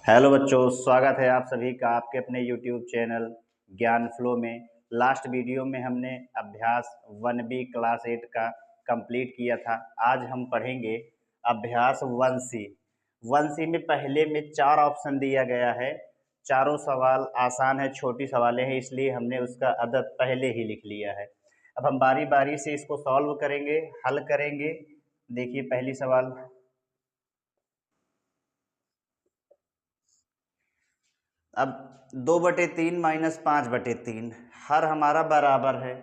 Hello बच्चों, स्वागत है आप सभी का आपके अपने YouTube चैनल ज्ञान फ्लो में। लास्ट वीडियो में हमने अभ्यास 1B क्लास 8 का कंप्लीट किया था। आज हम पढ़ेंगे अभ्यास 1C। 1C में पहले में 4 ऑप्शन दिया गया है। चारों सवाल आसान है, छोटी सवालें हैं, इसलिए हमने उसका अदद पहले ही लिख लिया है। अब हम बारी बारी से इसको सॉल्व करेंगे, हल करेंगे। देखिए पहली सवाल, अब 2/3 माइनस 5/3 हर हमारा बराबर है,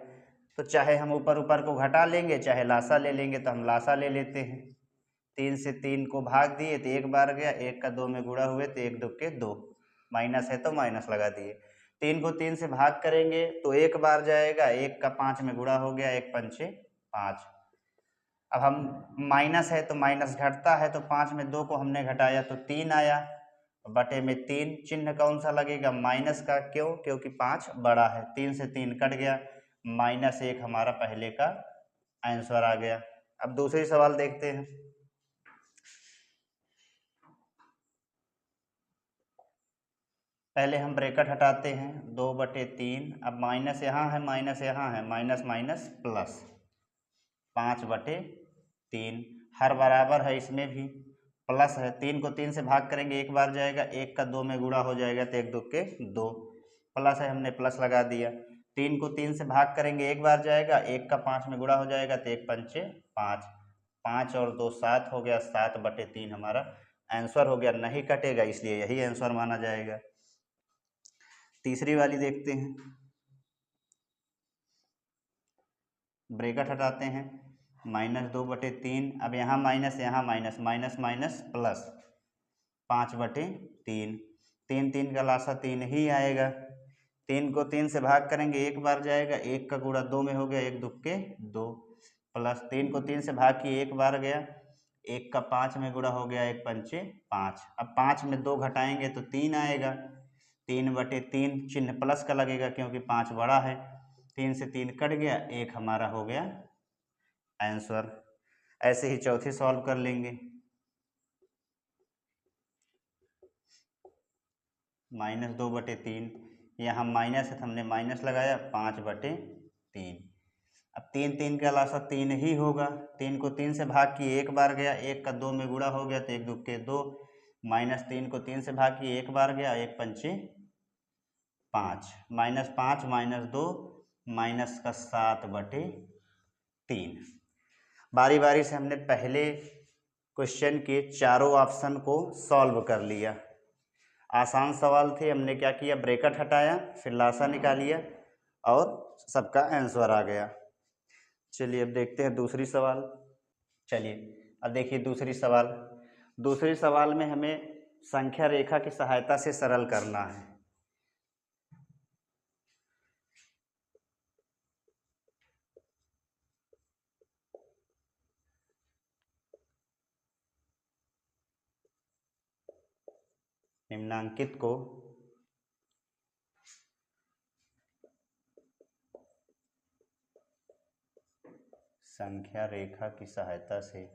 तो चाहे हम ऊपर ऊपर को घटा लेंगे चाहे लासा ले लेंगे, तो हम लासा ले लेते हैं। 3 से 3 को भाग दिए तो एक बार गया, 1 का 2 में गुणा हुए तो 1 दुक्के 2, माइनस है तो माइनस लगा दिए। 3 को 3 से भाग करेंगे तो एक बार जाएगा, 1 का 5 में गुणा हो गया, 1 पंचे 5। अब हम माइनस है तो माइनस घटता है, तो 5 में 2 को हमने घटाया तो 3 आया, बटे में 3। चिन्ह कौन सा लगेगा? माइनस का। क्यों? क्योंकि 5 बड़ा है। 3 से 3 कट गया, -1 हमारा पहले का आंसर आ गया। अब दूसरी सवाल देखते हैं। पहले हम ब्रैकेट हटाते हैं, 2/3। अब माइनस यहाँ है, माइनस यहाँ है, माइनस माइनस प्लस, 5/3। हर बराबर है, इसमें भी प्लस है। 3 को 3 से भाग करेंगे, एक बार जाएगा, 1 का 2 में गुणा हो जाएगा तो 1 दुक्के 2, प्लस है, हमने प्लस लगा दिया। 3 को 3 से भाग करेंगे, एक बार जाएगा, 1 का 5 में गुणा हो जाएगा तो 1 पंचे 5। 5 और 2 7 हो गया, 7/3 हमारा आंसर हो गया। नहीं कटेगा, इसलिए यही आंसर माना जाएगा। तीसरी वाली देखते हैं। ब्रैकेट हटाते हैं, -2/3। अब यहाँ minus minus, minus minus plus, 5/3। 3 3 का लासा 3 ही आएगा। 3 को 3 से भाग करेंगे, एक बार जाएगा, 1 का गुणा 2 में हो गया, 1 दुक्के 2, प्लस 3 को 3 से भाग किए, एक बार गया, 1 का 5 में गुणा हो गया, 1 पंचे 5। अब 5 में 2 घटाएंगे तो 3 आएगा। 3/3 चिन्ह प्लस का लगेगा क्योंकि 5 बड़ा है। 3 से 3 कट गया, 1 हमारा हो गया आंसर। ऐसे ही चौथी सॉल्व कर लेंगे। -2/3, यहाँ माइनस है तो हमने माइनस लगाया, 5/3। अब 3 3 का लासा 3 ही होगा। 3 को 3 से भाग किए, एक बार गया, 1 का 2 में गुणा हो गया तो 1 दुक्के 2, -3 को 3 से भाग किए, एक बार गया, 1 पंचे 5, -5 -2 माइनस का 7/3। बारी बारी से हमने पहले क्वेश्चन के चारों ऑप्शन को सॉल्व कर लिया। आसान सवाल थे, हमने क्या किया, ब्रैकेट हटाया, फिर लासा निकालिया और सबका आंसर आ गया। चलिए अब देखते हैं दूसरी सवाल। चलिए अब देखिए दूसरी सवाल। दूसरी सवाल में हमें संख्या रेखा की सहायता से सरल करना है। निम्नांकित को संख्या रेखा की सहायता से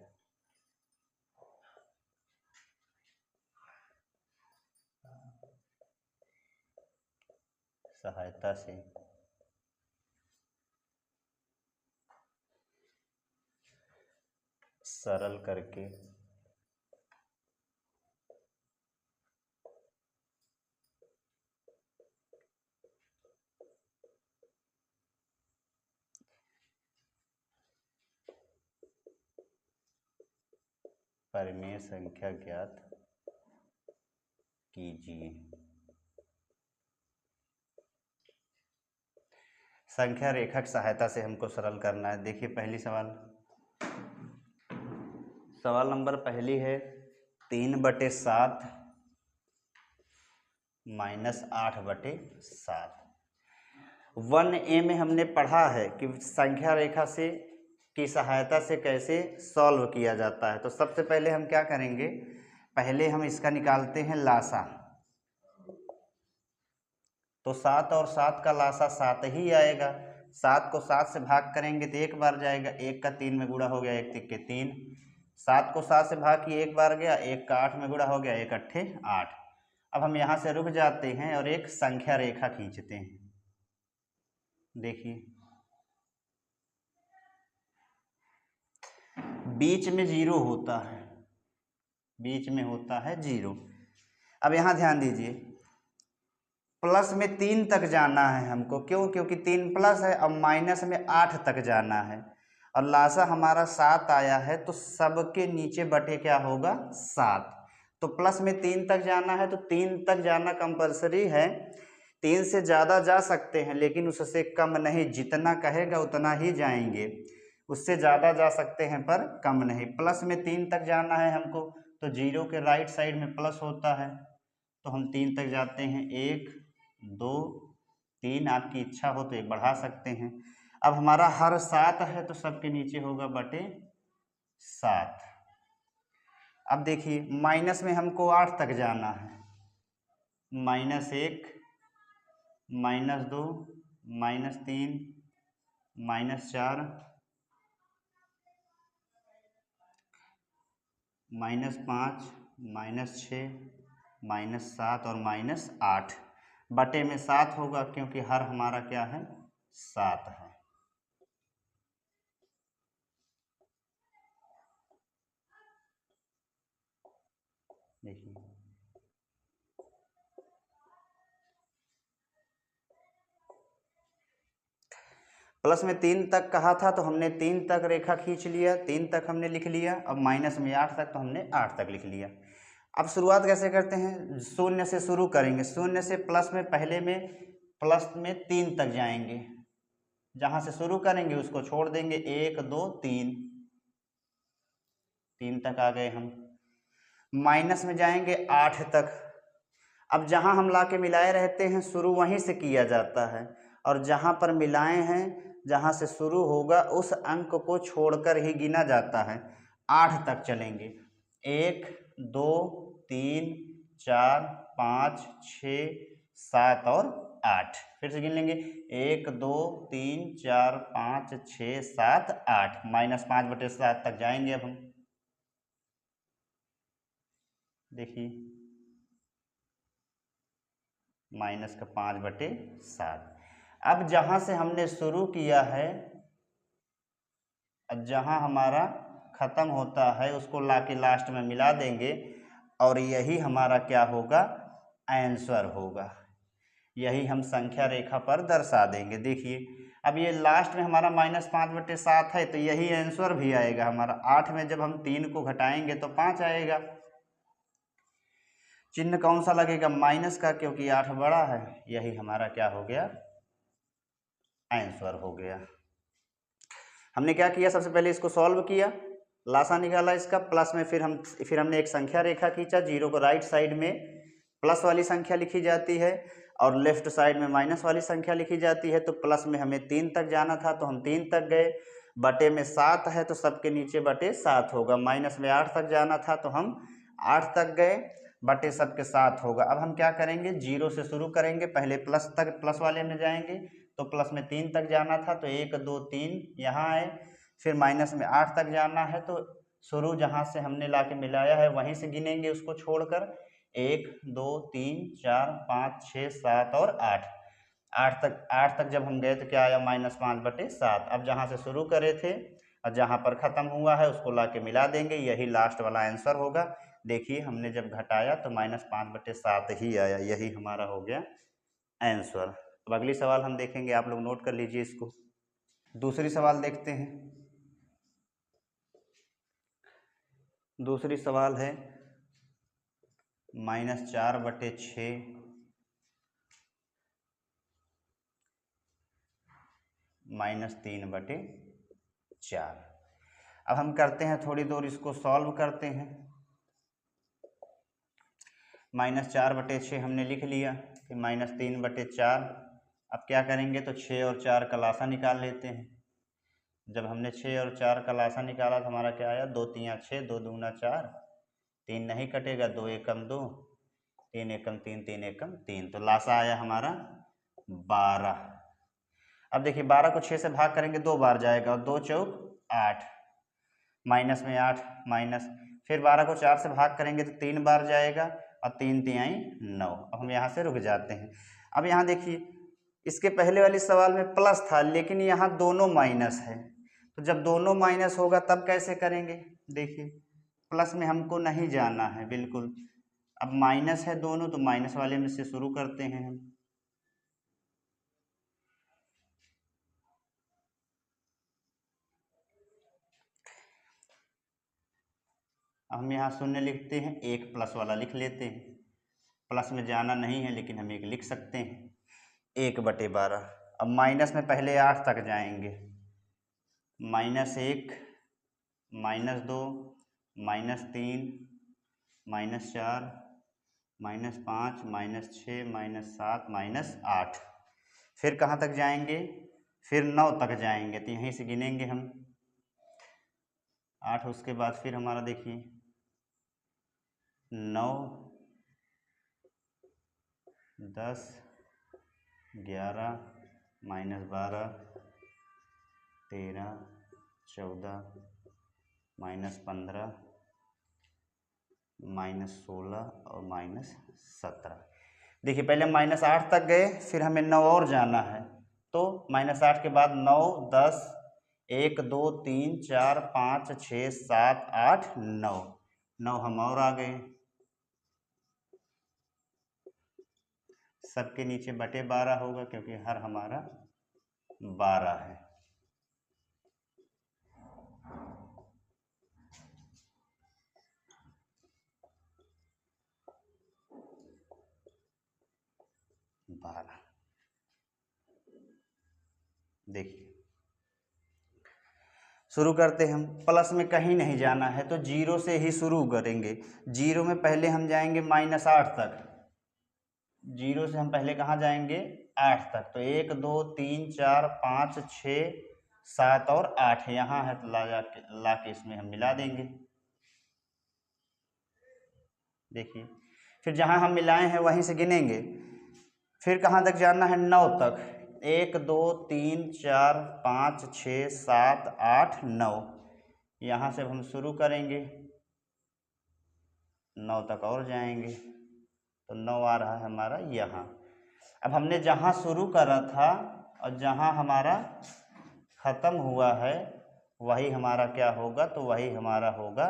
सरल करके परिमेय संख्या ज्ञात कीजिए। संख्या रेखा की सहायता से हमको सरल करना है। देखिए पहली सवाल नंबर पहली है, 3/7 -8/7। 1A में हमने पढ़ा है कि संख्या रेखा से की सहायता से कैसे सॉल्व किया जाता है। तो सबसे पहले हम क्या करेंगे, पहले हम इसका निकालते हैं लासा। तो 7 और 7 का लासा 7 ही आएगा। 7 को 7 से भाग करेंगे तो एक बार जाएगा, 1 का 3 में गुणा हो गया, 1 तिक्के 3। 7 को 7 से भाग किए, एक बार गया, 1 का 8 में गुणा हो गया, 1 अट्ठे 8। अब हम यहाँ से रुक जाते हैं और एक संख्या रेखा खींचते हैं। देखिए बीच में 0 होता है, बीच में होता है 0। अब यहाँ ध्यान दीजिए, प्लस में 3 तक जाना है हमको, क्यों? क्योंकि 3 प्लस है। अब माइनस में 8 तक जाना है और लासा हमारा 7 आया है, तो सबके नीचे बटे क्या होगा? 7। तो प्लस में 3 तक जाना है तो 3 तक जाना कंपलसरी है। 3 से ज़्यादा जा सकते हैं लेकिन उससे कम नहीं, जितना कहेगा उतना ही जाएंगे, उससे ज़्यादा जा सकते हैं पर कम नहीं। प्लस में 3 तक जाना है हमको, तो 0 के राइट साइड में प्लस होता है, तो हम 3 तक जाते हैं। 1 2 3, आपकी इच्छा हो तो एक बढ़ा सकते हैं। अब हमारा हर 7 है तो सबके नीचे होगा बटे 7। अब देखिए माइनस में हमको 8 तक जाना है, -1 -2 -3 -4 -5 -6 -7 और -8 बटे में 7 होगा, क्योंकि हर हमारा क्या है? 7 है। देखिए प्लस में 3 तक कहा था तो हमने 3 तक रेखा खींच लिया, 3 तक हमने लिख लिया। अब माइनस में 8 तक तो हमने 8 तक लिख लिया। अब शुरुआत कैसे करते हैं? 0 से शुरू करेंगे। 0 से प्लस में पहले में प्लस में 3 तक जाएंगे, जहाँ से शुरू करेंगे उसको छोड़ देंगे। 1 2 3 तक आ गए हम। माइनस में जाएंगे 8 तक। अब जहाँ हम ला के मिलाए रहते हैं शुरू वहीं से किया जाता है, और जहाँ पर मिलाए हैं जहाँ से शुरू होगा उस अंक को छोड़कर ही गिना जाता है। 8 तक चलेंगे। 1 2 3 4 5 6 7 और 8। फिर से गिन लेंगे। 1 2 3 4 5 6 7 8, -5/7 तक जाएंगे अब हम। देखिए -5/7। अब जहाँ से हमने शुरू किया है, अब जहाँ हमारा ख़त्म होता है उसको लाके लास्ट में मिला देंगे, और यही हमारा क्या होगा? आंसर होगा। यही हम संख्या रेखा पर दर्शा देंगे। देखिए अब ये लास्ट में हमारा -5/7 है, तो यही आंसर भी आएगा हमारा। 8 में जब हम 3 को घटाएंगे तो 5 आएगा। चिन्ह कौन सा लगेगा? माइनस का, क्योंकि 8 बड़ा है। यही हमारा क्या हो गया? आंसर हो गया। हमने क्या किया? सबसे पहले इसको सॉल्व किया, लासा निकाला इसका। प्लस में फिर हमने एक संख्या रेखा खींचा। 0 को राइट साइड में प्लस वाली संख्या लिखी जाती है और लेफ्ट साइड में माइनस वाली संख्या लिखी जाती है। तो प्लस में हमें 3 तक जाना था तो हम 3 तक गए। बटे में 7 है तो सबके नीचे बटे 7 होगा। माइनस में 8 तक जाना था तो हम 8 तक गए, बटे सबके 7 होगा। अब हम क्या करेंगे? 0 से शुरू करेंगे, पहले प्लस वाले में जाएंगे। तो प्लस में 3 तक जाना था तो 1 2 3 यहाँ आए। फिर माइनस में 8 तक जाना है तो शुरू जहाँ से हमने ला के मिलाया है वहीं से गिनेंगे उसको छोड़कर। 1 2 3 4 5 6 7 और 8। 8 तक जब हम गए तो क्या आया? -5/7। अब जहाँ से शुरू करे थे और जहाँ पर ख़त्म हुआ है उसको ला के मिला देंगे, यही लास्ट वाला आंसर होगा। देखिए हमने जब घटाया तो -5/7 ही आया, यही हमारा हो गया आंसर। अब अगली सवाल हम देखेंगे, आप लोग नोट कर लीजिए इसको। दूसरी सवाल देखते हैं। दूसरी सवाल है -4/6 -3/4। अब हम करते हैं थोड़ी देर इसको सॉल्व करते हैं। -4/6 हमने लिख लिया, फिर -3/4। अब क्या करेंगे? तो 6 और 4 का लासा निकाल लेते हैं। जब हमने 6 और 4 का लासा निकाला तो हमारा क्या आया? 2 3 6, 2 दूना 4, 3 नहीं कटेगा, 2 एकम 2, 3 एकम 3, 3 एकम 3, तो लासा आया हमारा 12। अब देखिए 12 को 6 से भाग करेंगे 2 बार जाएगा, और 2 चौक 8, माइनस में 8 माइनस। फिर 12 को 4 से भाग करेंगे तो 3 बार जाएगा, और 3 तिहाई 9। अब हम यहाँ से रुक जाते हैं। अब यहाँ देखिए, इसके पहले वाली सवाल में प्लस था लेकिन यहाँ दोनों माइनस है, तो जब दोनों माइनस होगा तब कैसे करेंगे। देखिए, प्लस में हमको नहीं जाना है बिल्कुल। अब माइनस है दोनों, तो माइनस वाले में से शुरू करते हैं हम। हम यहाँ शून्य लिखते हैं, एक प्लस वाला लिख लेते हैं। प्लस में जाना नहीं है लेकिन हम एक लिख सकते हैं, 1/12। अब माइनस में पहले 8 तक जाएंगे, -1, -2, -3, -4, -5, -6, -7, -8। फिर कहाँ तक जाएंगे, फिर 9 तक जाएंगे, तो यहीं से गिनेंगे हम 8। उसके बाद फिर हमारा देखिए 9, 10, 11, -12, 13, 14, -15, -16 और -17। देखिए, पहले -8 तक गए, फिर हमें 9 और जाना है, तो -8 के बाद 9, 10, 1, 2, 3, 4, 5, 6, 7, 8, 9 हम और आ गए। सबके नीचे /12 होगा क्योंकि हर हमारा 12 है। देखिए, शुरू करते हम। प्लस में कहीं नहीं जाना है तो 0 से ही शुरू करेंगे। 0 में पहले हम जाएंगे -8 तक। 0 से हम पहले कहाँ जाएंगे, 8 तक। तो 1, 2, 3, 4, 5, 6, 7 और 8 यहाँ है, तो ला के इसमें हम मिला देंगे। देखिए, फिर जहाँ हम मिलाए हैं वहीं से गिनेंगे। फिर कहाँ तक जाना है, 9 तक। 1, 2, 3, 4, 5, 6, 7, 8, 9 यहाँ से हम शुरू करेंगे, 9 तक और जाएंगे, तो 9 आ रहा है हमारा यहाँ। अब हमने जहाँ शुरू करा था और जहाँ हमारा ख़त्म हुआ है वही हमारा क्या होगा, तो वही हमारा होगा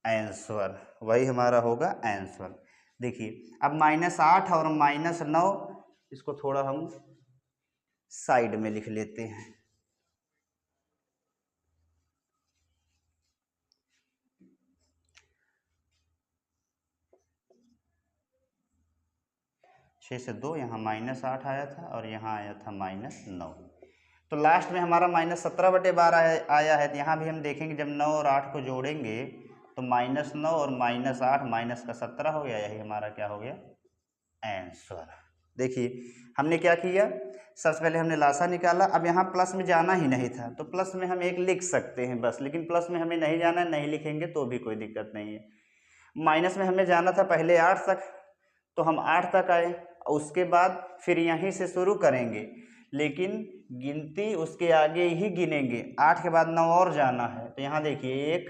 आंसर, वही हमारा होगा आंसर। देखिए, अब -8 और -9 इसको थोड़ा हम साइड में लिख लेते हैं। छः से 2 यहाँ -8 आया था और यहाँ आया था -9, तो लास्ट में हमारा -17/12 आया है। तो यहाँ भी हम देखेंगे, जब 9 और 8 को जोड़ेंगे तो -9 और -8 -17 हो गया, यही हमारा क्या हो गया, आंसर। देखिए, हमने क्या किया, सबसे पहले हमने लासा निकाला। अब यहाँ प्लस में जाना ही नहीं था तो प्लस में हम एक लिख सकते हैं बस, लेकिन प्लस में हमें नहीं जाना है, नहीं लिखेंगे तो भी कोई दिक्कत नहीं है। माइनस में हमें जाना था पहले 8 तक, तो हम 8 तक आए, उसके बाद फिर यहीं से शुरू करेंगे, लेकिन गिनती उसके आगे ही गिनेंगे। 8 के बाद 9 और जाना है, तो यहाँ देखिए 1,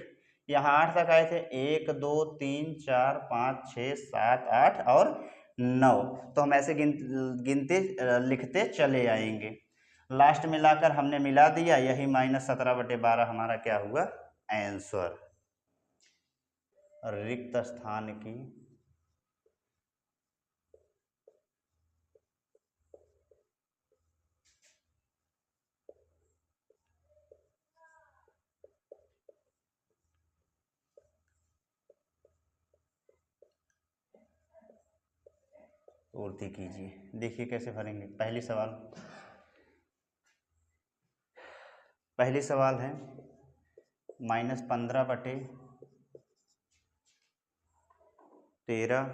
यहाँ 8 तक आए थे, 1, 2, 3, 4, 5, 6, 7, 8 और 9, तो हम ऐसे गिनते लिखते चले आएंगे। लास्ट में लाकर हमने मिला दिया, यही -17/12 हमारा क्या हुआ, आंसर। रिक्त स्थान की पूर्ति कीजिए। देखिए कैसे भरेंगे। पहली सवाल है -15/13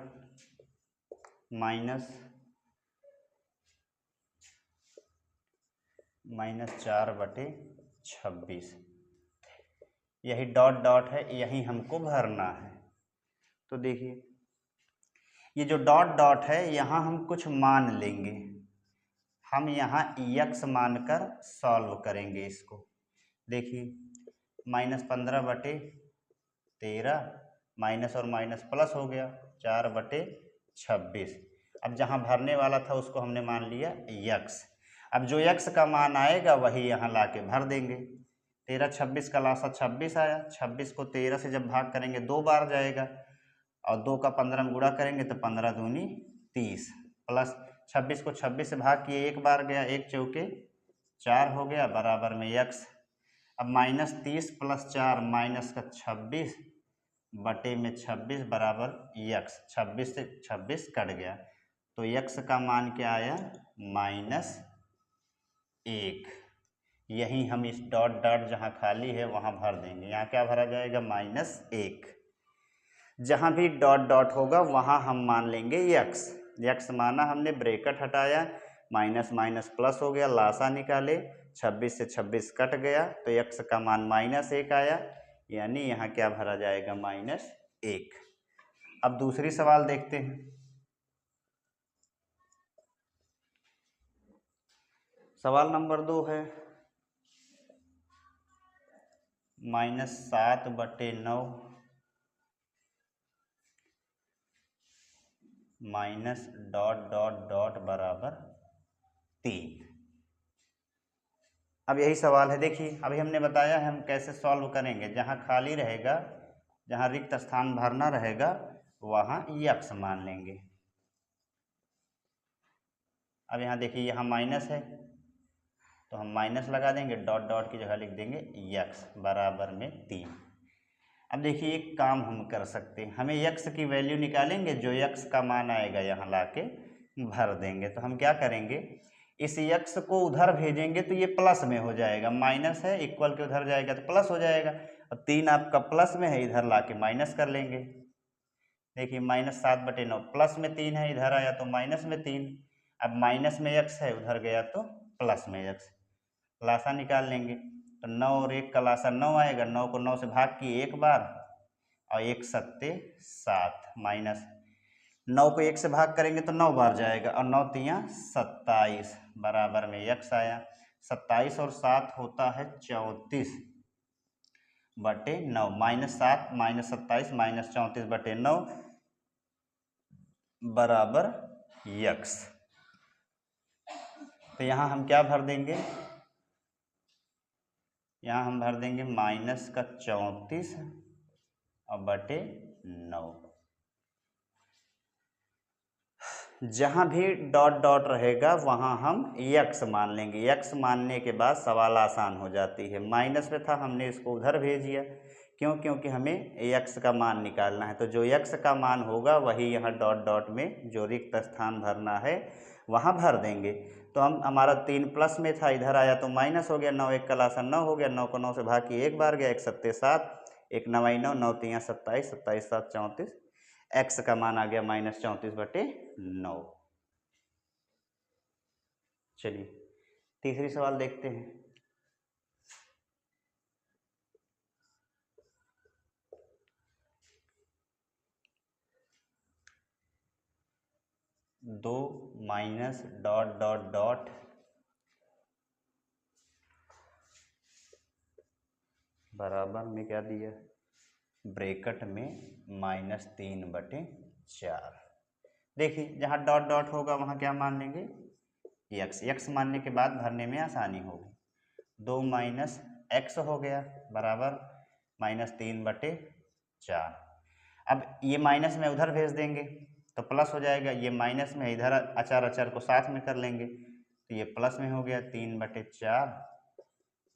-4/26, यही डॉट डॉट है, यही हमको भरना है। तो देखिए, ये जो डॉट डॉट है यहाँ हम कुछ मान लेंगे, हम यहाँ x मानकर सॉल्व करेंगे इसको। देखिए, -15/13 माइनस और माइनस प्लस हो गया, 4/26। अब जहाँ भरने वाला था उसको हमने मान लिया यक्स। अब जो यक्स का मान आएगा वही यहाँ ला के भर देंगे। 13×26 का लासा 26 आया। 26 को 13 से जब भाग करेंगे 2 बार जाएगा, और 2 का 15 में गुणा करेंगे तो 15 दूनी 30, प्लस 26 को 26 से भाग किए 1 बार गया, 1 चौके 4 हो गया, बराबर में यक्स। अब -30 + 4 -26 बटे में 26 बराबर यक्स। 26 से 26 कट गया तो यक्स का मान क्या आया? -1। यही हम इस डॉट डॉट जहाँ खाली है वहाँ भर देंगे। यहाँ क्या भरा जाएगा? -1। जहाँ भी डॉट डॉट होगा वहाँ हम मान लेंगे यक्स। यक्स माना हमने, ब्रैकेट हटाया, माइनस माइनस प्लस हो गया, लासा निकाले, 26 से 26 कट गया तो यक्स का मान -1 आया, यानी यहाँ क्या भरा जाएगा? -1। अब दूसरी सवाल देखते हैं। सवाल नंबर 2 है -7/9 माइनस डॉट डॉट डॉट बराबर 3। अब यही सवाल है। देखिए अभी हमने बताया है हम कैसे सॉल्व करेंगे। जहाँ खाली रहेगा, जहाँ रिक्त स्थान भरना रहेगा वहाँ यक्स मान लेंगे। अब यहाँ देखिए यहाँ माइनस है तो हम माइनस लगा देंगे, डॉट डॉट की जगह लिख देंगे यक्स बराबर में 3। अब देखिए एक काम हम कर सकते हैं, हमें यक्स की वैल्यू निकालेंगे, जो यक्स का मान आएगा यहाँ ला के भर देंगे। तो हम क्या करेंगे, इस यक्स को उधर भेजेंगे तो ये प्लस में हो जाएगा, माइनस है इक्वल के उधर जाएगा तो प्लस हो जाएगा। अब 3 आपका प्लस में है, इधर ला के माइनस कर लेंगे। देखिए -7/9 प्लस में 3 है, इधर आया तो माइनस में 3। अब माइनस में यक्स है, उधर गया तो प्लस में यक्स, लासा निकाल लेंगे। तो 9 और 1 का लासा 9 आएगा, 9 को 9 से भाग किए 1 बार और 1 सत्ते 7, माइनस 9 को 1 से भाग करेंगे तो 9 बार जाएगा और 9 तियाँ 27 बराबर में यक्स आया। 27 और 7 होता है 34/9, -7 -27 -34/9 बराबर यक्स। तो यहाँ हम क्या भर देंगे, यहाँ हम भर देंगे -34 और बटे 9। जहाँ भी डॉट डॉट रहेगा वहाँ हम यक्स मान लेंगे। यक्स मानने के बाद सवाल आसान हो जाती है। माइनस में था, हमने इसको उधर भेज दिया, क्यों? क्योंकि हमें यक्स का मान निकालना है। तो जो यक्स का मान होगा वही यहाँ डॉट डॉट में जो रिक्त स्थान भरना है वहाँ भर देंगे। तो हमारा 3 प्लस में था, इधर आया तो माइनस हो गया, 9 1 का लासा 9 हो गया, 9 को 9 से भाग किए 1 बार गया, 1 सत्ते 7, 1 9 9, 9 तियाँ 27, 27 7 34, एक्स का मान आ गया -34/9। चलिए तीसरी सवाल देखते हैं। दो माइनस डॉट डॉट डॉट बराबर में क्या दिया, ब्रैकेट में -3/4। देखिए जहाँ डॉट डॉट होगा वहाँ क्या मान लेंगे, यक्स। यक्स मानने के बाद भरने में आसानी होगी। 2 माइनस एक्स हो गया बराबर -3/4। अब ये माइनस में उधर भेज देंगे तो प्लस हो जाएगा, ये माइनस में, इधर अचार अचार को साथ में कर लेंगे तो ये प्लस में हो गया, 3/4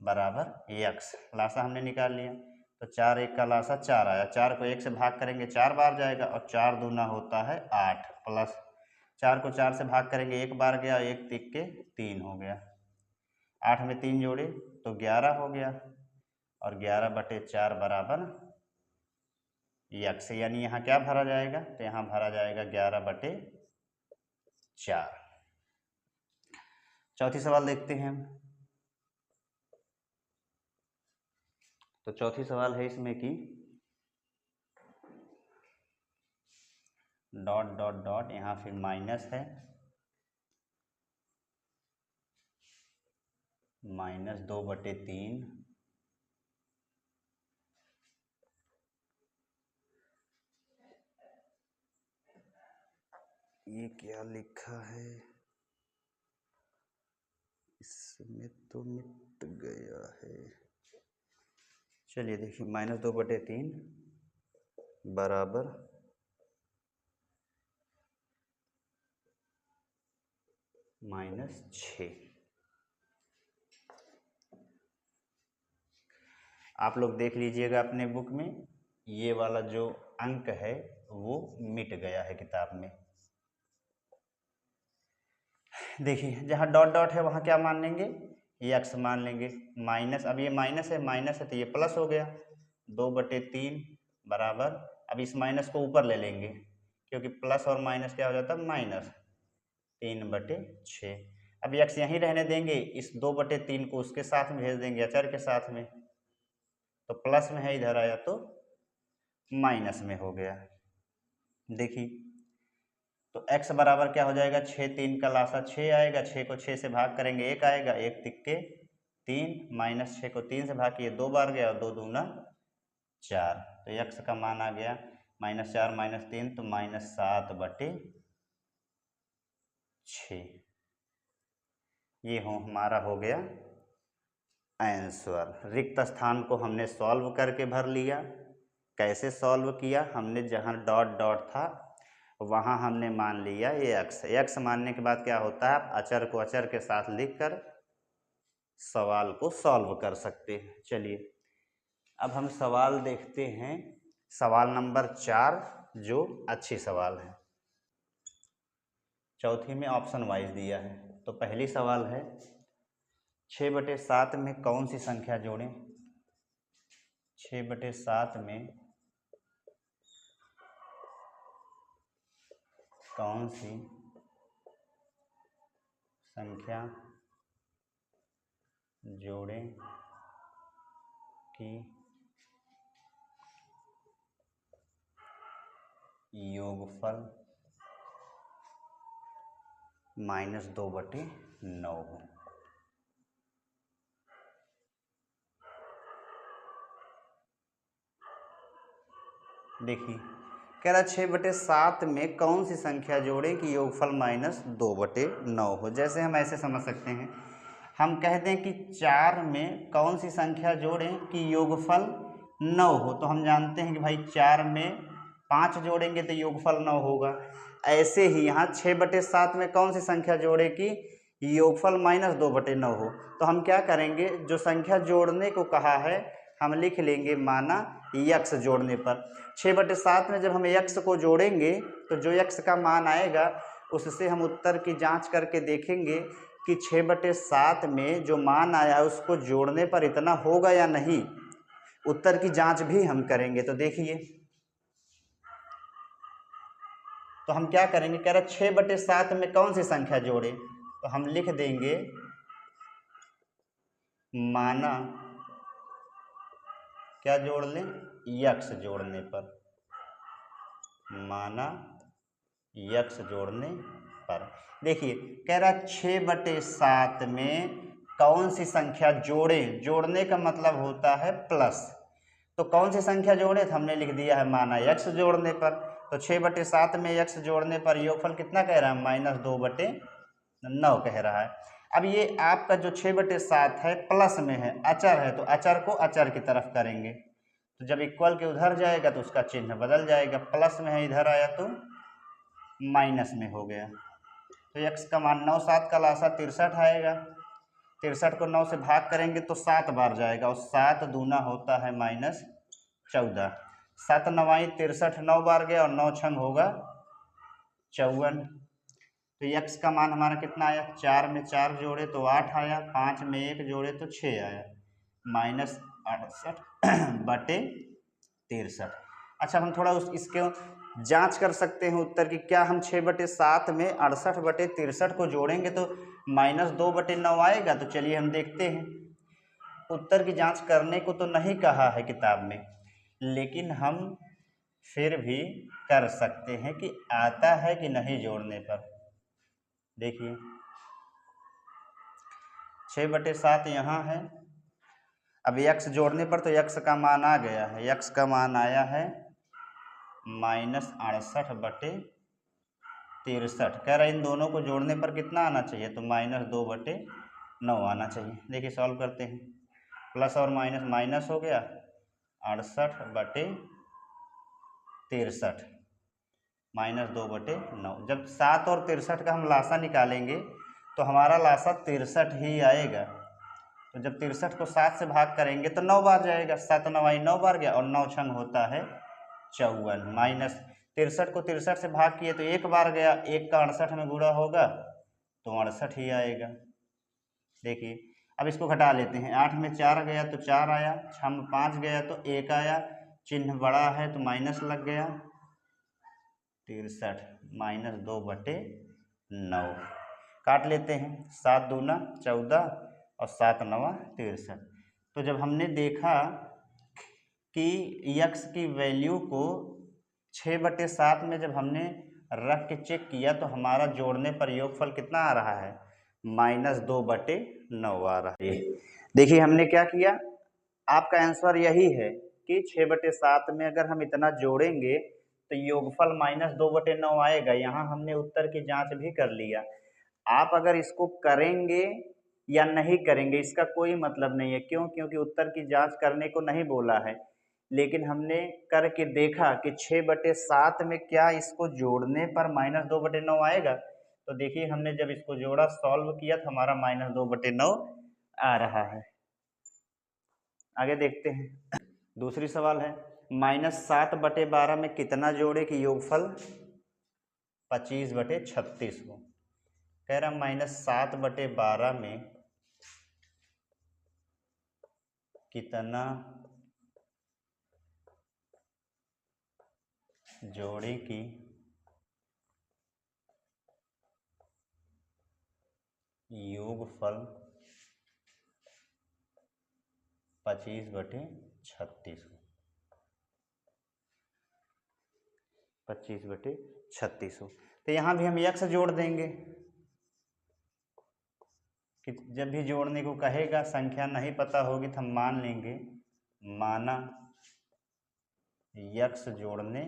बराबर यक्स। लासा हमने निकाल लिया तो 4 1 का लासा 4 आया, 4 को 1 से भाग करेंगे 4 बार जाएगा और 4 दूना होता है 8, प्लस 4 को 4 से भाग करेंगे 1 बार गया, 1 तिक्के 3 हो गया, 8 में 3 जोड़े तो 11 हो गया और 11/4 बराबर यक्स। यानी यहाँ क्या भरा जाएगा, तो यहाँ भरा जाएगा 11/4। चौथी सवाल देखते हैं हम। तो चौथी सवाल है इसमें कि डॉट डॉट डॉट, यहाँ फिर माइनस है, -2/3 . ये क्या लिखा है इसमें, तो मिट गया है। चलिए देखिए, -2/3 बराबर -6। आप लोग देख लीजिएगा अपने बुक में, ये वाला जो अंक है वो मिट गया है किताब में। देखिए जहाँ डॉट डॉट है वहाँ क्या मान लेंगे, ये x मान लेंगे। माइनस, अब ये माइनस है तो ये प्लस हो गया 2/3 बराबर, अब इस माइनस को ऊपर ले लेंगे क्योंकि प्लस और माइनस क्या हो जाता है माइनस, 3/6। अब x यहीं रहने देंगे, इस 2/3 को उसके साथ में भेज देंगे अचर के साथ में, तो प्लस में है इधर आया तो माइनस में हो गया। देखिए तो x बराबर क्या हो जाएगा, 6 3 का लासा 6 आएगा, 6 को 6 से भाग करेंगे 1 आएगा, 1 तिक्के 3, -6 को 3 से भाग किए 2 बार गया और 2 दूना 4, तो x का मान आ गया -4 -3 तो -7/6। ये हमारा हो गया आंसर। रिक्त स्थान को हमने सॉल्व करके भर लिया। कैसे सॉल्व किया, हमने जहाँ डॉट डॉट था वहाँ हमने मान लिया ये x मानने के बाद क्या होता है, अचर को अचर के साथ लिखकर सवाल को सॉल्व कर सकते हैं। चलिए अब हम सवाल देखते हैं, सवाल नंबर 4 जो अच्छी सवाल है, चौथी में ऑप्शन वाइज दिया है। तो पहली सवाल है 6/7 में कौन सी संख्या जोड़ें। 6/7 में कौन सी संख्या जोड़ें कि योगफल -2/9 हो। देखिए कह रहा 6/7 में कौन सी संख्या जोड़ें कि योगफल -2/9 हो। जैसे हम ऐसे समझ सकते हैं, हम कह दें कि 4 में कौन सी संख्या जोड़ें कि योगफल 9 हो, तो हम जानते हैं कि भाई 4 में 5 जोड़ेंगे तो योगफल 9 होगा। ऐसे ही यहाँ 6/7 में कौन सी संख्या जोड़े कि योगफल -2/9 हो, तो हम क्या करेंगे, जो संख्या जोड़ने को कहा है हम लिख लेंगे माना x जोड़ने पर। 6/7 में जब हम x को जोड़ेंगे तो जो x का मान आएगा उससे हम उत्तर की जांच करके देखेंगे कि 6/7 में जो मान आया है उसको जोड़ने पर इतना होगा या नहीं, उत्तर की जांच भी हम करेंगे। तो देखिए तो हम क्या करेंगे, कह रहा 6/7 में कौन सी संख्या जोड़े, तो हम लिख देंगे माना क्या जोड़ लें, x जोड़ने पर, माना x जोड़ने पर। देखिए कह रहा 6/7 में कौन सी संख्या जोड़ें, जोड़ने का मतलब होता है प्लस, तो कौन सी संख्या जोड़े, तो हमने लिख दिया है माना x जोड़ने पर। तो 6/7 में x जोड़ने पर योगफल कितना कह रहा है, -2/9 कह रहा है। अब ये आपका जो 6/7 है प्लस में है, अचर है, तो अचर को अचर की तरफ करेंगे, तो जब इक्वल के उधर जाएगा तो उसका चिन्ह बदल जाएगा, प्लस में है इधर आया तो माइनस में हो गया। तो x का मान 9 7 का लासा 63 आएगा, 63 को 9 से भाग करेंगे तो 7 बार जाएगा और 7 दूना होता है -14, 7 9 63, 9 बार गया और 9 छंग होगा 54। तो x का मान हमारा कितना आया, 4 में 4 जोड़े तो 8 आया, 5 में 1 जोड़े तो 6 आया, -68/63। अच्छा हम थोड़ा इसके जांच कर सकते हैं उत्तर की, क्या हम 6/7 में 68/63 को जोड़ेंगे तो -2/9 आएगा। तो चलिए हम देखते हैं, उत्तर की जांच करने को तो नहीं कहा है किताब में, लेकिन हम फिर भी कर सकते हैं कि आता है कि नहीं जोड़ने पर। देखिए 6/7 यहाँ है, अब x जोड़ने पर तो x का मान आ गया है, x का मान आया है -68/63। 63 कह रहा है इन दोनों को जोड़ने पर कितना आना चाहिए, तो -2/9 आना चाहिए। देखिए सॉल्व करते हैं, प्लस और माइनस माइनस हो गया, 68/63 -2/9। जब 7 और 63 का हम लासा निकालेंगे तो हमारा लासा 63 ही आएगा। तो जब 63 को 7 से भाग करेंगे तो 9 बार जाएगा, 7 9 9 बार गया, और 9 छंग होता है 54, माइनस 63 को 63 से भाग किए तो एक बार गया, एक का 68 में गुणा होगा तो 68 ही आएगा। देखिए अब इसको घटा लेते हैं, 8 में 4 गया तो 4 आया, 6 में 5 गया तो 1 आया, चिन्ह बड़ा है तो माइनस लग गया, 63 -2/9 काट लेते हैं, 7 दूना 14 और 7 नवा 63। तो जब हमने देखा कि यक्स की वैल्यू को 6/7 में जब हमने रख के चेक किया तो हमारा जोड़ने पर योगफल कितना आ रहा है, -2/9 आ रहा है। देखिए हमने क्या किया, आपका आंसर यही है कि 6/7 में अगर हम इतना जोड़ेंगे तो योगफल -2/9 आएगा। यहाँ हमने उत्तर की जांच भी कर लिया। आप अगर इसको करेंगे या नहीं करेंगे इसका कोई मतलब नहीं है, क्यों, क्योंकि उत्तर की जांच करने को नहीं बोला है, लेकिन हमने करके देखा कि 6/7 में क्या इसको जोड़ने पर -2/9 आएगा। तो देखिए हमने जब इसको जोड़ा, सॉल्व किया तो हमारा -2/9 आ रहा है। आगे देखते हैं, दूसरी सवाल है, -7/12 में कितना जोड़े कि योगफल 25/36 हो। कह रहा -7/12 में कितना जोड़े कि योगफल 25/36 हो। 25/36 हो तो यहाँ भी हम यक्स जोड़ देंगे कि जब भी जोड़ने को कहेगा, संख्या नहीं पता होगी तो हम मान लेंगे, माना यक्स जोड़ने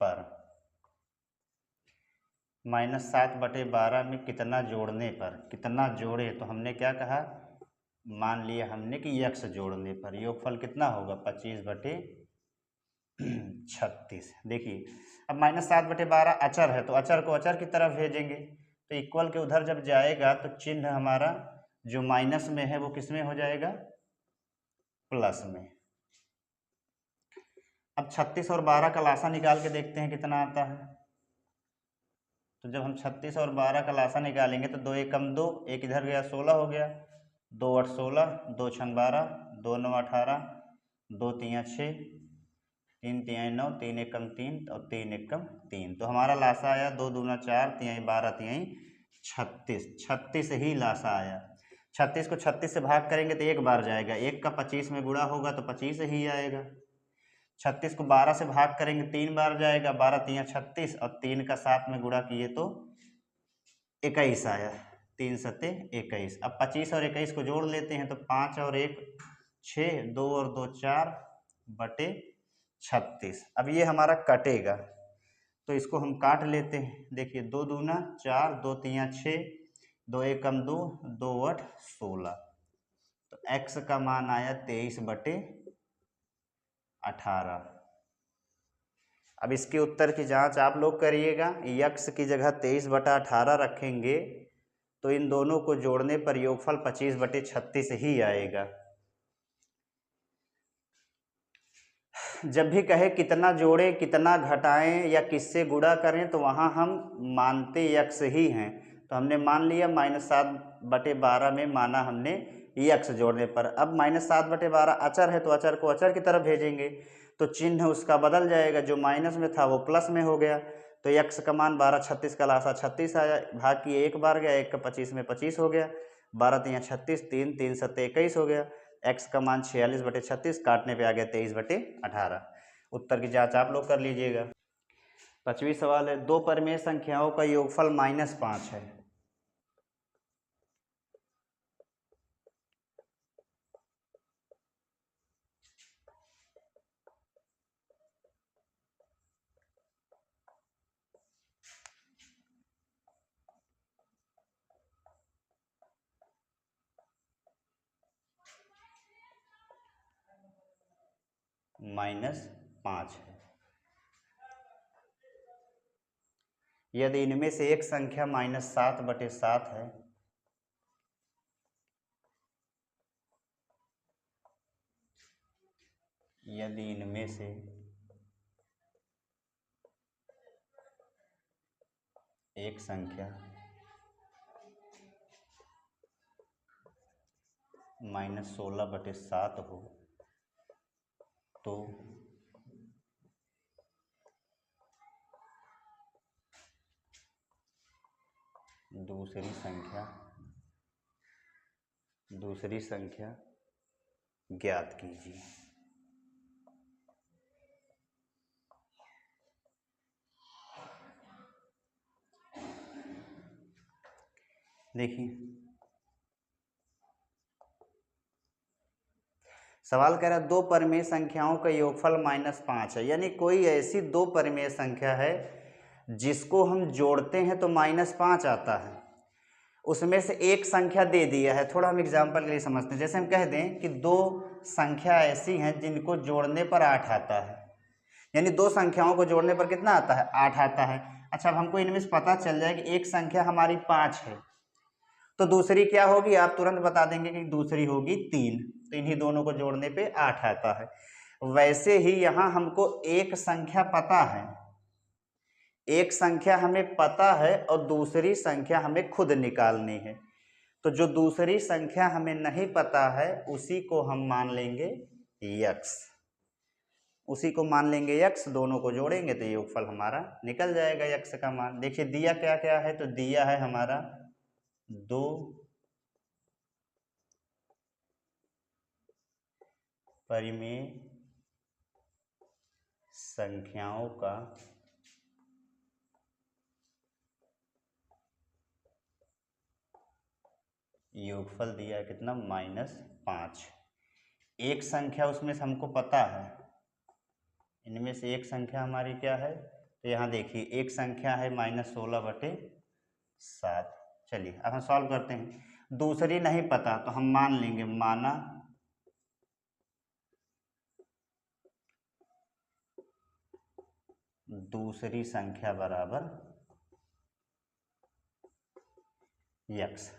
पर, -7/12 में कितना जोड़ने पर, कितना जोड़े, तो हमने क्या कहा, मान लिया हमने कि यक्स जोड़ने पर योगफल कितना होगा 25/36। देखिए अब -7/12 अचर है तो अचर को अचर की तरफ भेजेंगे, तो इक्वल के उधर जब जाएगा तो चिन्ह हमारा जो माइनस में है वो किस में हो जाएगा, प्लस में। अब 36 और 12 का लासा निकाल के देखते हैं कितना आता है। तो जब हम 36 और 12 का लासा निकालेंगे तो 2 1 कम 2, एक इधर गया 16 हो गया, 2 8 16, 2 6 12, 2 9 18, 2 3 6, 3 3 9, 3 1 कम 3 और 3 1 कम 3। तो हमारा लासा आया 2 दूना 4, 3 12, 3 36, 36 ही लासा आया। 36 को 36 से भाग करेंगे तो एक बार जाएगा, एक का 25 में गुणा होगा तो 25 ही आएगा। 36 को 12 से भाग करेंगे 3 बार जाएगा, 12 3 36 और 3 का 7 में गुणा किए तो 21 आया, 3 7 21। अब 25 और 21 को जोड़ लेते हैं तो 5 और 1 6, 2 और 2 4/36। अब ये हमारा कटेगा तो इसको हम काट लेते हैं। देखिए 2 दूना 4, 2 3 6, 2 1 कम 2, 2 8 16। तो x का मान आया 23/18। अब इसके उत्तर की जांच आप लोग करिएगा, यक्स की जगह 23/18 रखेंगे तो इन दोनों को जोड़ने पर योगफल 25/36 ही आएगा। जब भी कहे कितना जोड़ें, कितना घटाएं या किससे गुणा करें तो वहाँ हम मानते यक्स ही हैं। तो हमने मान लिया -7/12 में माना हमने यक्स जोड़ने पर। अब -7/12 अचर है तो अचर को अचर की तरफ भेजेंगे तो चिन्ह उसका बदल जाएगा, जो माइनस में था वो प्लस में हो गया। तो यक्स का मान 12 36 का लासा 36 आया, भाग किए एक बार गया, 1 का 25 में 25 हो गया, 12 3 36, 3 3 7 21 हो गया। x का मान 46/36, काटने पे आ गया 23/18। उत्तर की जांच आप लोग कर लीजिएगा। 5वीं सवाल है, दो परिमेय संख्याओं का योगफल -5 है। -5 है। यदि इनमें से एक संख्या -7/7 है, यदि इनमें से एक संख्या -16/7 हो तो दूसरी संख्या ज्ञात कीजिए। देखिए सवाल कह रहा है दो परिमेय संख्याओं का योगफल -5 है, यानी कोई ऐसी दो परिमेय संख्या है जिसको हम जोड़ते हैं तो -5 आता है। उसमें से एक संख्या दे दिया है, थोड़ा हम एग्जाम्पल के लिए समझते हैं। जैसे हम कह दें कि दो संख्या ऐसी हैं जिनको जोड़ने पर 8 आता है, यानी दो संख्याओं को जोड़ने पर कितना आता है, 8 आता है। अच्छा, अब हमको इनमें से पता चल जाए कि एक संख्या हमारी 5 है तो दूसरी क्या होगी, आप तुरंत बता देंगे कि दूसरी होगी 3, तो इन्हीं दोनों को जोड़ने पे 8 आता है। वैसे ही यहाँ हमको एक संख्या पता है, एक संख्या हमें पता है और दूसरी संख्या हमें खुद निकालनी है। तो जो दूसरी संख्या हमें नहीं पता है उसी को हम मान लेंगे यक्स, उसी को मान लेंगे यक्स, दोनों को जोड़ेंगे तो योगफल हमारा निकल जाएगा यक्स का मान। देखिए दिया क्या क्या है, तो दिया है हमारा 2 परिमेय संख्याओं का योगफल दिया है कितना, -5। एक संख्या उसमें से हमको पता है, इनमें से एक संख्या हमारी क्या है, तो यहाँ देखिए एक संख्या है -16/7। चलिए अब हम सॉल्व करते हैं। दूसरी नहीं पता तो हम मान लेंगे, माना दूसरी संख्या बराबर यक्स।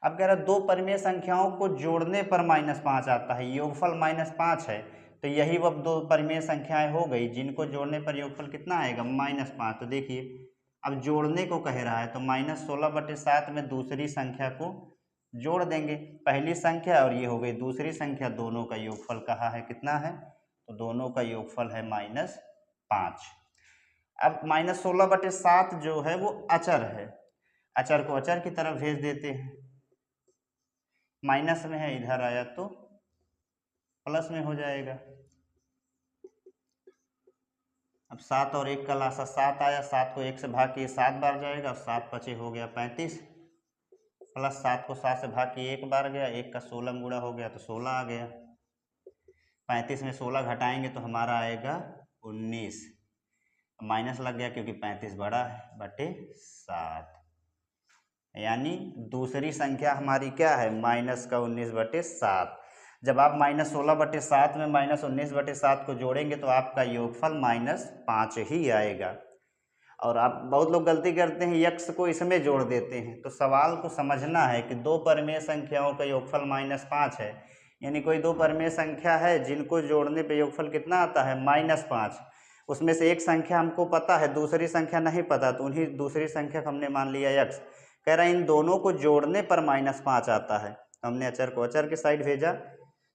अब कह रहा दो परिमेय संख्याओं को जोड़ने पर -5 आता है, योगफल -5 है, तो यही वह दो परिमेय संख्याएं हो गई जिनको जोड़ने पर योगफल कितना आएगा, -5। तो देखिए अब जोड़ने को कह रहा है तो -16/7 में दूसरी संख्या को जोड़ देंगे, पहली संख्या और ये हो गई दूसरी संख्या, दोनों का योगफल कहा है कितना है, तो दोनों का योगफल है -5। अब -16/7 जो है वो अचर है, अचर को अचर की तरफ भेज देते हैं, माइनस में है इधर आया तो प्लस में हो जाएगा। अब 7 और 1 का लासा 7 आया, 7 को 1 से भाग के 7 बार जाएगा, 7 पचे हो गया 35, प्लस 7 को 7 से भाग के 1 बार गया, 1 का 16 गुणा हो गया तो 16 आ गया। 35 में 16 घटाएंगे तो हमारा आएगा 19, माइनस लग गया क्योंकि 35 बड़ा है, बटे 7, यानी दूसरी संख्या हमारी क्या है, -19/7। जब आप -16/7 में -19/7 को जोड़ेंगे तो आपका योगफल -5 ही आएगा। और आप बहुत लोग गलती करते हैं, यक्स को इसमें जोड़ देते हैं। तो सवाल को समझना है कि दो परिमेय संख्याओं का योगफल -5 है, यानी कोई दो परिमेय संख्या है जिनको जोड़ने पे योगफल कितना आता है, -5। उसमें से एक संख्या हमको पता है, दूसरी संख्या नहीं पता, तो उन्हीं दूसरी संख्या को हमने मान लिया यक्स। कह रहा है इन दोनों को जोड़ने पर -5 आता है, हमने अचर को अचर के साइड भेजा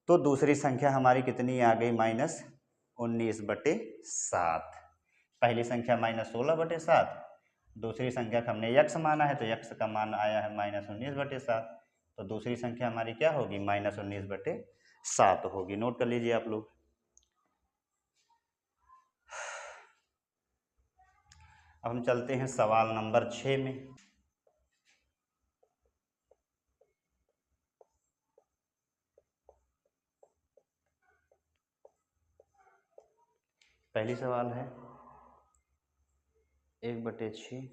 तो दूसरी संख्या हमारी कितनी आ गई, -19/7। पहली संख्या -16/7, दूसरी संख्या का हमने यक्स माना है तो यक्स का मान आया है -19/7, तो दूसरी संख्या हमारी क्या होगी, -19/7 होगी। नोट कर लीजिए आप लोग। अब हम चलते हैं सवाल नंबर 6 में। पहली सवाल है 1/6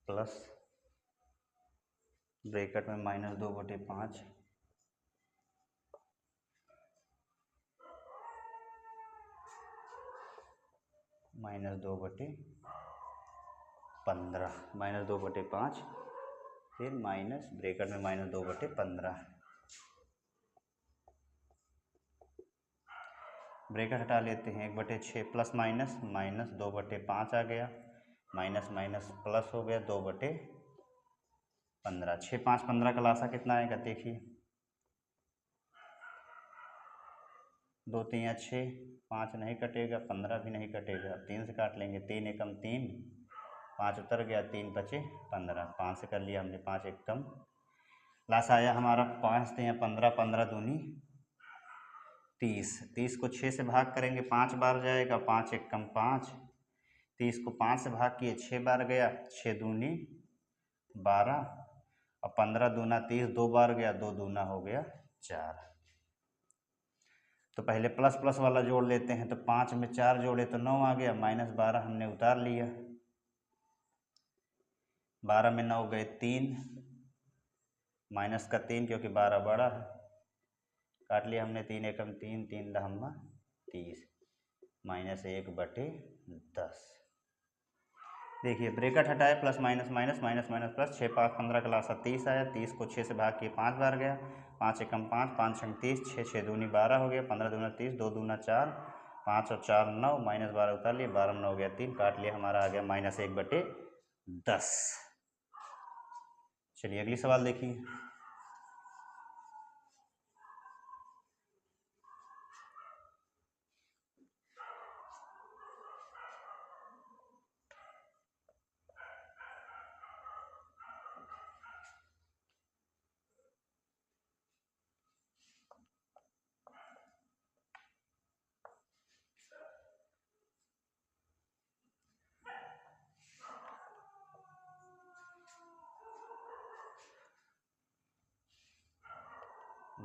प्लस ब्रैकेट में -2/5 -2/15 -2/5 फिर माइनस ब्रैकेट में -2/15 ब्रैकेट हटा लेते हैं 1/6 प्लस माइनस -2/5 आ गया माइनस माइनस प्लस हो गया 2/15 6 5 15 का लासा कितना आएगा देखिए 2 3 6 5 नहीं कटेगा 15 भी नहीं कटेगा 3 से काट लेंगे 3 एकम 3 5 उतर गया 3 बचे 15 5 से कर लिया हमने 5 एकम लासा आया हमारा 5 3 15 15 दूनी 30 30 को 6 से भाग करेंगे 5 बार जाएगा 5 एकम 5 30 को 5 से भाग किए 6 बार गया 6 दूनी 12 और 15 दूना 30 2 बार गया 2 दूना हो गया 4 तो पहले प्लस प्लस वाला जोड़ लेते हैं तो 5 में 4 जोड़े तो 9 आ गया -12 हमने उतार लिया 12 में 9 गए 3 माइनस का 3 क्योंकि 12 बड़ा है काट लिया हमने 3 एकम 3 3 दहम्मा 30 -1/10 देखिए ब्रैकेट हटाए plus minus minus minus minus plus 6 5 15 का लासा 30 आया 30 को 6 से भाग किए 5 बार गया 5 एकम 5 5 छंग 30 6 6 दूनी 12 हो गया 15 दूना 30 2 दूना 4 5 और 4 9 -12 उतार लिए 12 में 9 हो गया 3 काट लिया हमारा आ गया -1/10 चलिए अगली सवाल देखिए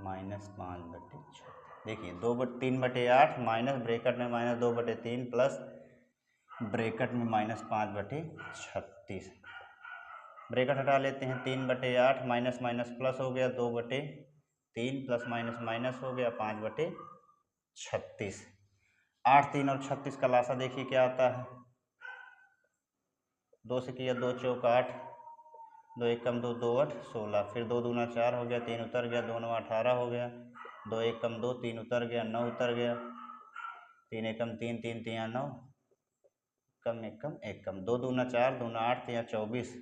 -5/6 देखिए 3/8 माइनस ब्रैकेट में -2/3 प्लस ब्रैकेट में -5/36 ब्रैकेट हटा लेते हैं 3/8 माइनस माइनस प्लस हो गया 2/3 प्लस माइनस माइनस हो गया 5/36 8 3 और 36 का लासा देखिए क्या आता है 2 से किया 2 चौक 8 2 एकम 2 2 8 16 फिर 2 दूना 4 हो गया 3 उतर गया 2 9 18 हो गया 2 एकम 2 3 उतर गया 9 उतर गया 3 एकम 3 3 3 9 कम एकम एकम 2 दूना 4 दूना 8 3 24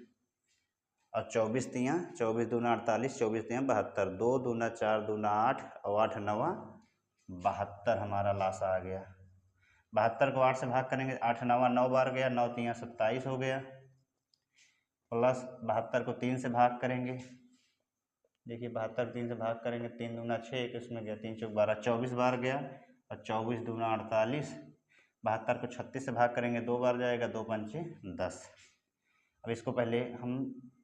और 24 3 24 दूना 48 24 3 72 2 दूना 4 दूना 8 और 8 9 72 हमारा लासा आ गया 72 को 8 से भाग करेंगे 8 9 9 बार गया 9 3 27 हो गया प्लस 72 को 3 से भाग करेंगे देखिए 72 3 से भाग करेंगे 3 दूना 6 एक इसमें गया 3 चौक 12 24 बार गया और 24 दूना 48 72 को 36 से भाग करेंगे 2 बार जाएगा 2 पंचे 10 अब इसको पहले हम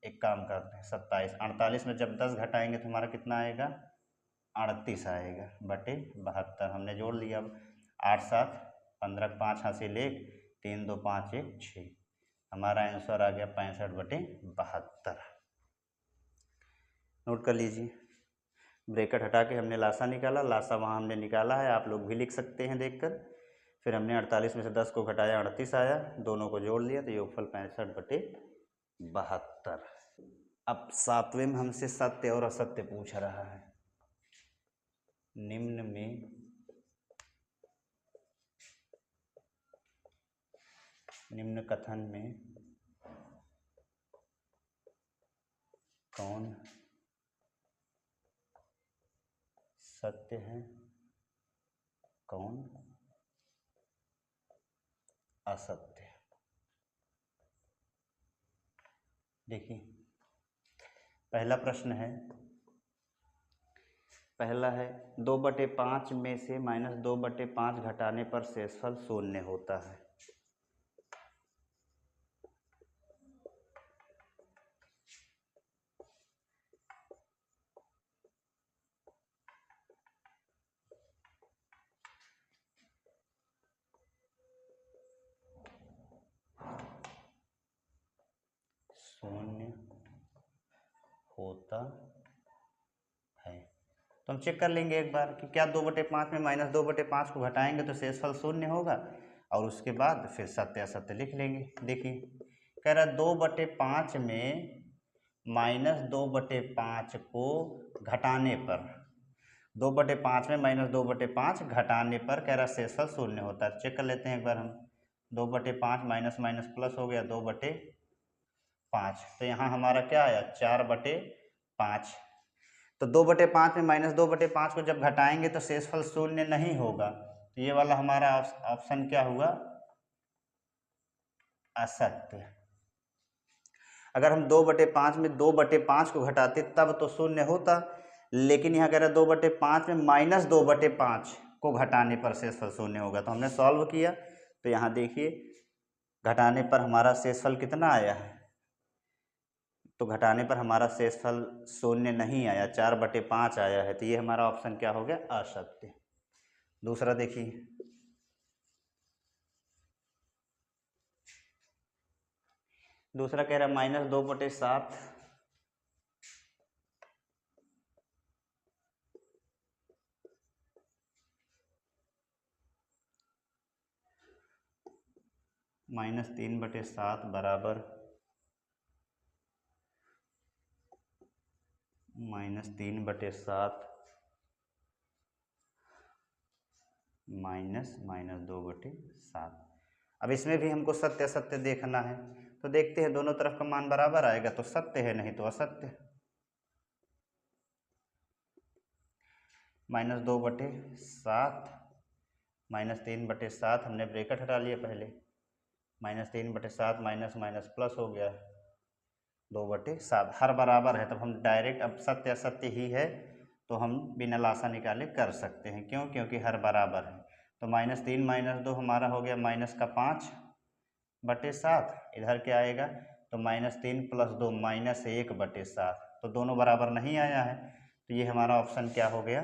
एक काम करते हैं 27 48 में जब 10 घटाएंगे तो हमारा कितना आएगा 38 आएगा बटे 72 हमने जोड़ लिया अब 8 7 15 5 हासिल 1 3 2 5 1 6 हमारा आंसर आ गया 65/72 नोट कर लीजिए ब्रैकेट हटा के हमने लासा निकाला लासा वहाँ हमने निकाला है आप लोग भी लिख सकते हैं देखकर फिर हमने 48 में से 10 को घटाया 38 आया दोनों को जोड़ लिया तो योगफल 65/72 अब 7वें में हमसे सत्य और असत्य पूछ रहा है निम्न कथन में कौन सत्य है कौन असत्य देखिए पहला प्रश्न है पहला है 2/5 में से -2/5 घटाने पर शेषफल 0 होता है होता है तो हम चेक कर लेंगे एक बार कि क्या 2/5 में -2/5 को घटाएंगे तो शेषफल 0 होगा और उसके बाद फिर सत्य असत्य लिख लेंगे। देखिए कह रहा 2/5 में -2/5 को घटाने पर, 2/5 में -2/5 घटाने पर कह रहा शेषफल शून्य होता है। चेक कर लेते हैं एक बार हम। 2/5 माइनस माइनस प्लस हो गया 2/5, तो यहाँ हमारा क्या आया 4/5। तो 2/5 में -2/5 को जब घटाएंगे तो शेषफल शून्य नहीं होगा, तो ये वाला हमारा ऑप्शन क्या हुआ, असत्य। अगर हम 2/5 में 2/5 को घटाते तब तो शून्य होता, लेकिन यहाँ कह रहा है 2/5 में -2/5 को घटाने पर शेषफल शून्य होगा। तो हमने सॉल्व किया तो यहाँ देखिए घटाने पर हमारा शेषफल कितना आया है, तो घटाने पर हमारा शेषफल शून्य नहीं आया, 4/5 आया है। तो ये हमारा ऑप्शन क्या हो गया, असत्य। दूसरा देखिए दूसरा कह रहा है -2/7 -3/7 बराबर -3/7 -2/7। अब इसमें भी हमको सत्य असत्य देखना है, तो देखते हैं दोनों तरफ का मान बराबर आएगा तो सत्य है, नहीं तो असत्य। -2/7 -3/7 हमने ब्रैकेट हटा लिया पहले, -3/7 माइनस माइनस प्लस हो गया 2/7, हर बराबर है। तब हम डायरेक्ट, अब सत्य असत्य ही है तो हम बिना लासा निकाले कर सकते हैं, क्यों, क्योंकि हर बराबर है। तो -3 -2 हमारा हो गया -5/7, इधर क्या आएगा तो -3 + 2 -1/7, तो दोनों बराबर नहीं आया है, तो ये हमारा ऑप्शन क्या हो गया,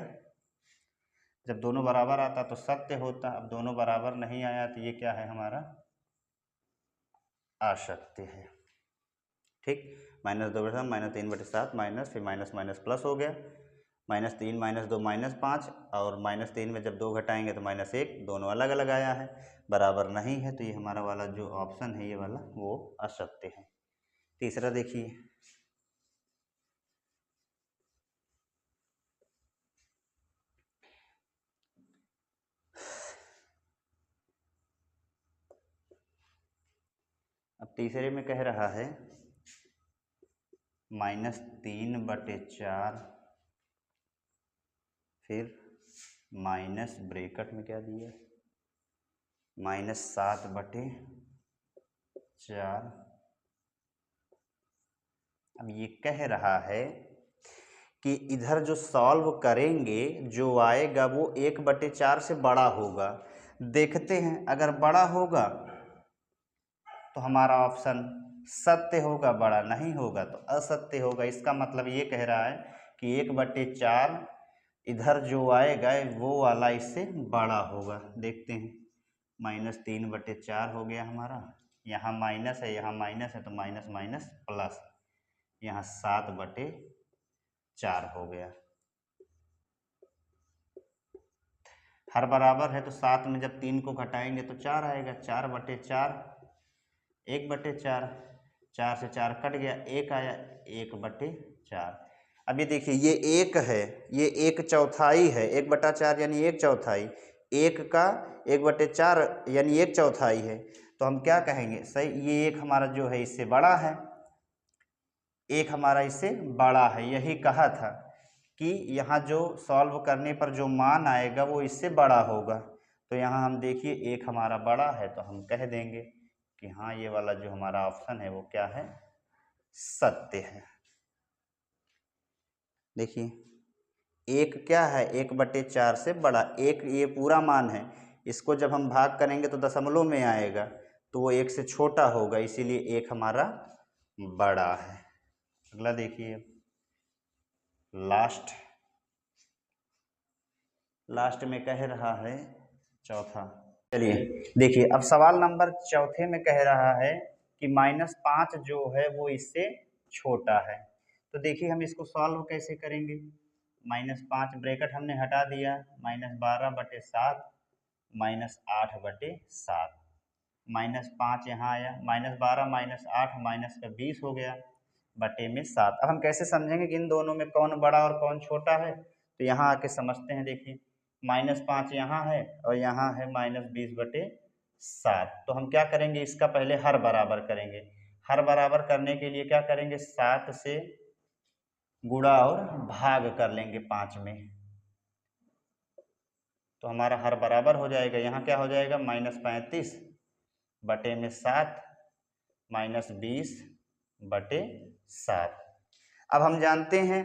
जब दोनों बराबर आता तो सत्य होता, अब दोनों बराबर नहीं आया तो ये क्या है हमारा, असत्य है। ठीक, -2/7 -3/7 माइनस, फिर माइनस माइनस प्लस हो गया, -3 -2 -5, और -3 में जब 2 घटाएंगे तो -1, दोनों अलग अलग आया है, बराबर नहीं है, तो ये हमारा वाला जो ऑप्शन है ये वाला वो असत्य है। तीसरा देखिए अब तीसरे में कह रहा है -3/4, फिर माइनस ब्रैकेट में क्या दिया -7/4। अब ये कह रहा है कि इधर जो सॉल्व करेंगे जो आएगा वो 1/4 से बड़ा होगा। देखते हैं, अगर बड़ा होगा तो हमारा ऑप्शन सत्य होगा, बड़ा नहीं होगा तो असत्य होगा। इसका मतलब ये कह रहा है कि 1/4 इधर जो आएगा वो वाला इससे बड़ा होगा। देखते हैं, -3/4 हो गया हमारा, यहाँ माइनस है यहाँ माइनस है तो माइनस माइनस प्लस, यहाँ 7/4 हो गया। हर बराबर है तो 7 में जब 3 को घटाएंगे तो 4 आएगा, 4/4 1/4, 4 से 4 कट गया, 1 आया, 1/4। अब ये देखिए ये 1 है, ये 1/4 है, 1/4 यानी 1/4, 1 का 1/4 यानी 1/4 है, तो हम क्या कहेंगे, सही, ये 1 हमारा जो है इससे बड़ा है, 1 हमारा इससे बड़ा है। यही कहा था कि यहाँ जो सॉल्व करने पर जो मान आएगा वो इससे बड़ा होगा, तो यहाँ हम देखिए 1 हमारा बड़ा है तो हम कह देंगे कि हाँ ये वाला जो हमारा ऑप्शन है वो क्या है, सत्य है। देखिए 1 क्या है, 1/4 से बड़ा, 1 ये पूरा मान है, इसको जब हम भाग करेंगे तो दशमलव में आएगा तो वो 1 से छोटा होगा, इसीलिए 1 हमारा बड़ा है। अगला देखिए, लास्ट में कह रहा है चौथा। चलिए देखिए, अब सवाल नंबर चौथे में कह रहा है कि -5 जो है वो इससे छोटा है। तो देखिए हम इसको सॉल्व कैसे करेंगे, -5 ब्रैकेट हमने हटा दिया, -12/7 -8/7, -5 यहाँ आया, -12 -8 -20 हो गया बटे में 7। अब हम कैसे समझेंगे कि इन दोनों में कौन बड़ा और कौन छोटा है? तो यहाँ आके समझते हैं। देखिए -5 यहाँ है और यहाँ है -20 बटे 7। तो हम क्या करेंगे, इसका पहले हर बराबर करेंगे। हर बराबर करने के लिए क्या करेंगे, 7 से गुणा और भाग कर लेंगे 5 में, तो हमारा हर बराबर हो जाएगा। यहाँ क्या हो जाएगा, -35 बटे में 7 -20 बटे 7। अब हम जानते हैं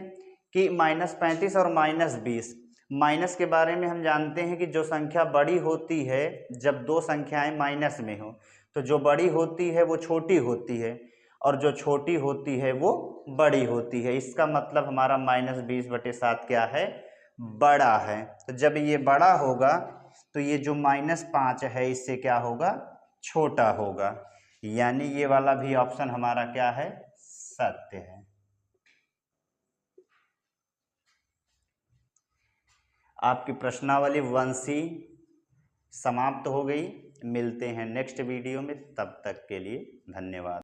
कि -35 और -20, माइनस के बारे में हम जानते हैं कि जो संख्या बड़ी होती है, जब दो संख्याएं माइनस में हो तो जो बड़ी होती है वो छोटी होती है और जो छोटी होती है वो बड़ी होती है। इसका मतलब हमारा -20 बटे 7 क्या है, बड़ा है। तो जब ये बड़ा होगा तो ये जो -5 है इससे क्या होगा, छोटा होगा। यानी ये वाला भी ऑप्शन हमारा क्या है, सत्य है। आपकी प्रश्नावली 1C समाप्त हो गई। मिलते हैं नेक्स्ट वीडियो में, तब तक के लिए धन्यवाद।